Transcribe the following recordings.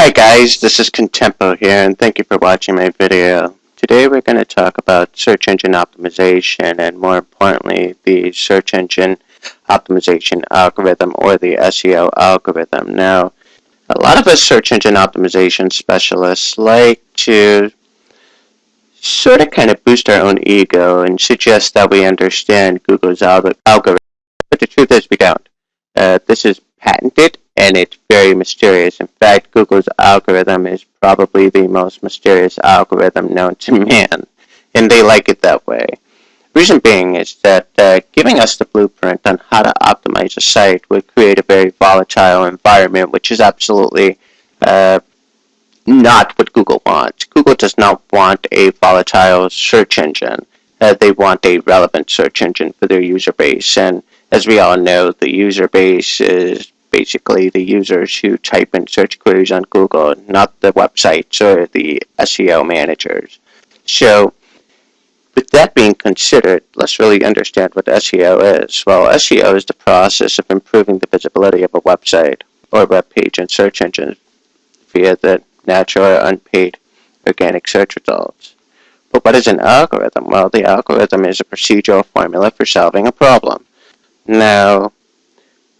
Hi guys, this is Contempo here, and thank you for watching my video. Today we're going to talk about search engine optimization, and more importantly, the search engine optimization algorithm, or the SEO algorithm. Now, a lot of us search engine optimization specialists like to sort of kind of boost our own ego and suggest that we understand Google's algorithm, but the truth is we don't. This is patented, and it's very mysterious. In fact, Google's algorithm is probably the most mysterious algorithm known to man, and they like it that way. Reason being is that giving us the blueprint on how to optimize a site would create a very volatile environment, which is absolutely not what Google wants. Google does not want a volatile search engine. They want a relevant search engine for their user base, and as we all know, the user base is basically the users who type in search queries on Google, not the websites or the SEO managers. So, with that being considered, let's really understand what SEO is. Well, SEO is the process of improving the visibility of a website or web page in search engines via the natural or unpaid organic search results. But what is an algorithm? Well, the algorithm is a procedural formula for solving a problem. Now,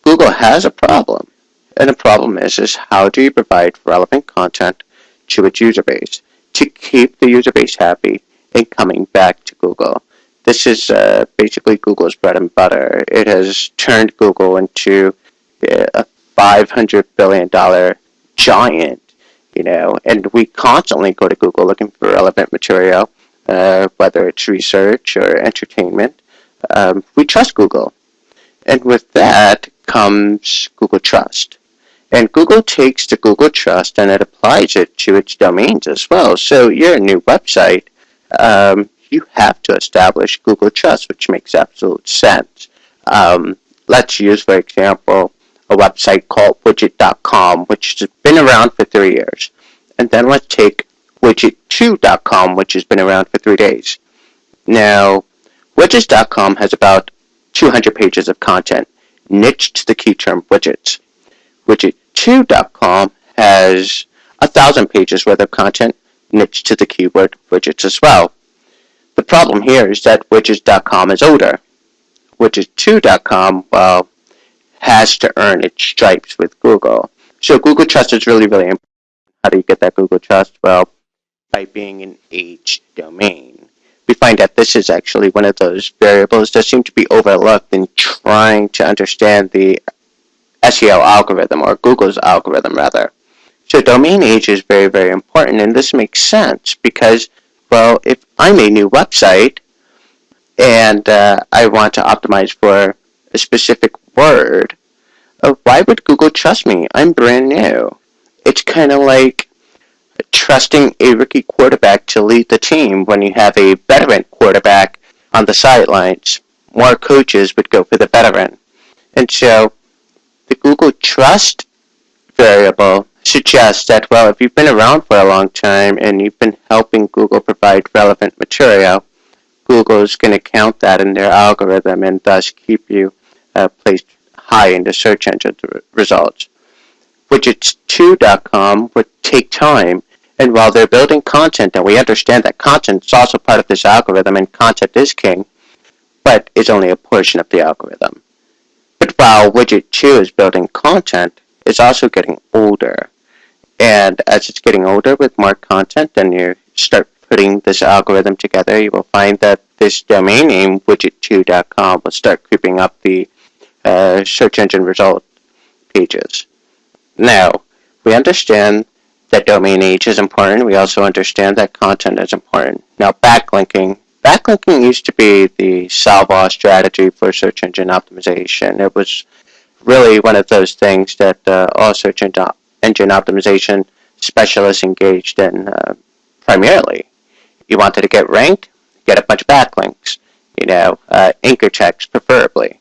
Google has a problem, and the problem is how do you provide relevant content to its user base to keep the user base happy and coming back to Google. This is basically Google's bread and butter. It has turned Google into a $500 billion giant, and we constantly go to Google looking for relevant material, whether it's research or entertainment. We trust Google. And with that comes Google Trust. And Google takes the Google Trust and it applies it to its domains as well. So you're a new website, you have to establish Google Trust, which makes absolute sense. Let's use, for example, a website called widget.com, which has been around for 3 years. And then let's take widget2.com, which has been around for 3 days. Now, widgets.com has about 200 pages of content niched to the key term widgets. Widget2.com has 1,000 pages worth of content niched to the keyword widgets as well. The problem here is that widgets.com is older. Widget2.com, well, has to earn its stripes with Google. So Google Trust is really, really important. How do you get that Google Trust? Well, by being an aged domain. We find that this is actually one of those variables that seem to be overlooked in trying to understand the SEO algorithm, or Google's algorithm rather. So domain age is very, very important, and this makes sense because, well, if I'm a new website and I want to optimize for a specific word, why would Google trust me? I'm brand new. It's kind of like trusting a rookie quarterback to lead the team when you have a veteran quarterback on the sidelines. More coaches would go for the veteran. And so the Google Trust variable suggests that, well, if you've been around for a long time and you've been helping Google provide relevant material, Google is going to count that in their algorithm and thus keep you placed high in the search engine results. Widgets2.com would take time, and while they're building content, and we understand that content is also part of this algorithm, and content is king, but is only a portion of the algorithm. But while Widget2 is building content, it's also getting older. And as it's getting older with more content, and you start putting this algorithm together, you will find that this domain name, widget2.com, will start creeping up the search engine result pages. Now, we understand that domain age is important. We also understand that content is important. Now, backlinking. Backlinking used to be the solve-all strategy for search engine optimization. It was really one of those things that all search engine optimization specialists engaged in primarily. You wanted to get ranked, get a bunch of backlinks, anchor checks preferably.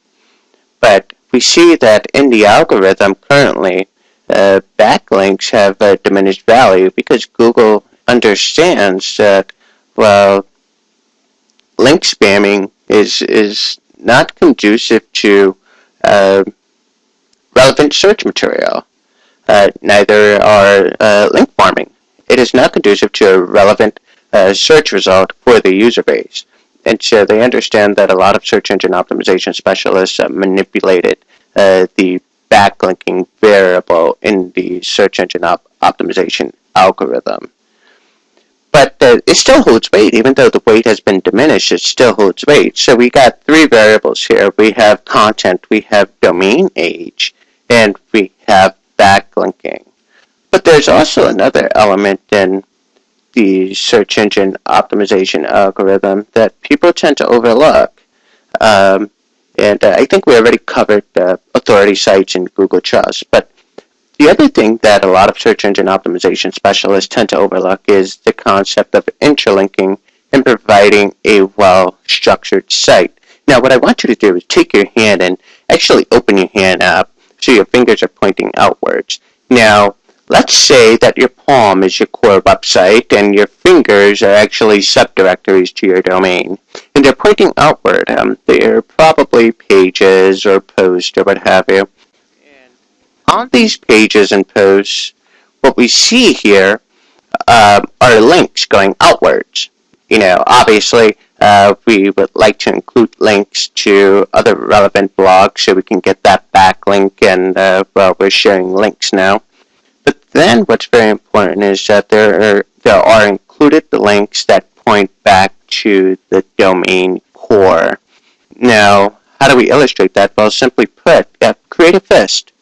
But we see that in the algorithm currently, backlinks have a diminished value because Google understands that, well, link spamming is not conducive to relevant search material. neither are link farming. It is not conducive to a relevant search result for the user base. And so they understand that a lot of search engine optimization specialists manipulated the backlinking variable in the search engine optimization algorithm. But it still holds weight. Even though the weight has been diminished, it still holds weight. So we got three variables here. We have content, we have domain age, and we have backlinking. But there's also another element in the search engine optimization algorithm that people tend to overlook. And I think we already covered authority sites and Google Trust. But the other thing that a lot of search engine optimization specialists tend to overlook is the concept of interlinking and providing a well-structured site. Now, what I want you to do is take your hand and actually open your hand up so your fingers are pointing outwards. Now, let's say that your palm is your core website and your fingers are actually subdirectories to your domain. And they're pointing outward. They're probably pages or posts or what have you. On these pages and posts, what we see here are links going outwards. Obviously, we would like to include links to other relevant blogs so we can get that backlink, and we're sharing links now. But then what's very important is that there are included the links that point back to the domain core. Now, how do we illustrate that? Well, simply put, create a fist.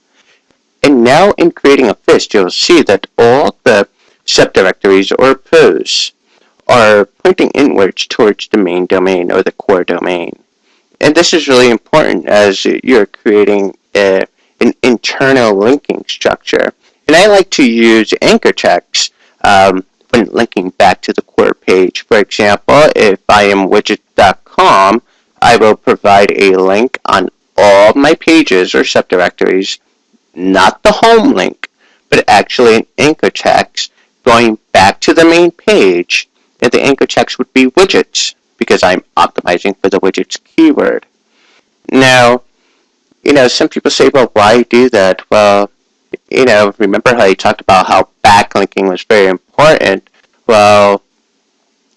And now in creating a fist, you'll see that all the subdirectories or posts are pointing inwards towards the main domain or the core domain. And this is really important as you're creating an internal linking structure. And I like to use anchor text when linking back to the core page. For example, if I am widget.com, I will provide a link on all my pages or subdirectories, not the home link, but actually an anchor text going back to the main page. And the anchor text would be widgets because I'm optimizing for the widgets keyword. Now, some people say, well, why do that? Well, remember how I talked about how backlinking was very important? Well,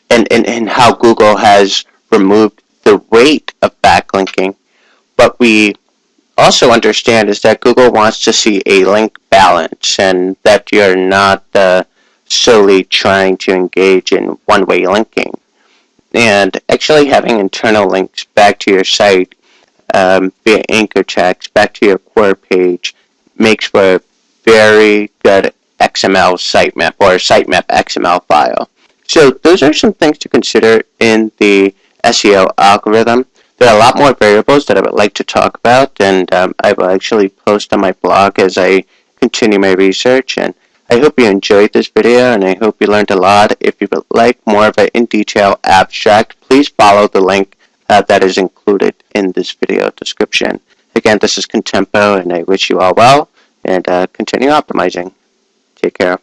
and how Google has removed the weight of backlinking. What we also understand is that Google wants to see a link balance and that you're not solely trying to engage in one-way linking. And actually having internal links back to your site via anchor text back to your core page makes for a very good XML sitemap or sitemap XML file. So those are some things to consider in the SEO algorithm. There are a lot more variables that I would like to talk about, and I will actually post on my blog as I continue my research. And I hope you enjoyed this video, and I hope you learned a lot. If you would like more of an in-detail abstract, please follow the link that is included in this video description. Again, this is Contempo, and I wish you all well, and continue optimizing. Take care.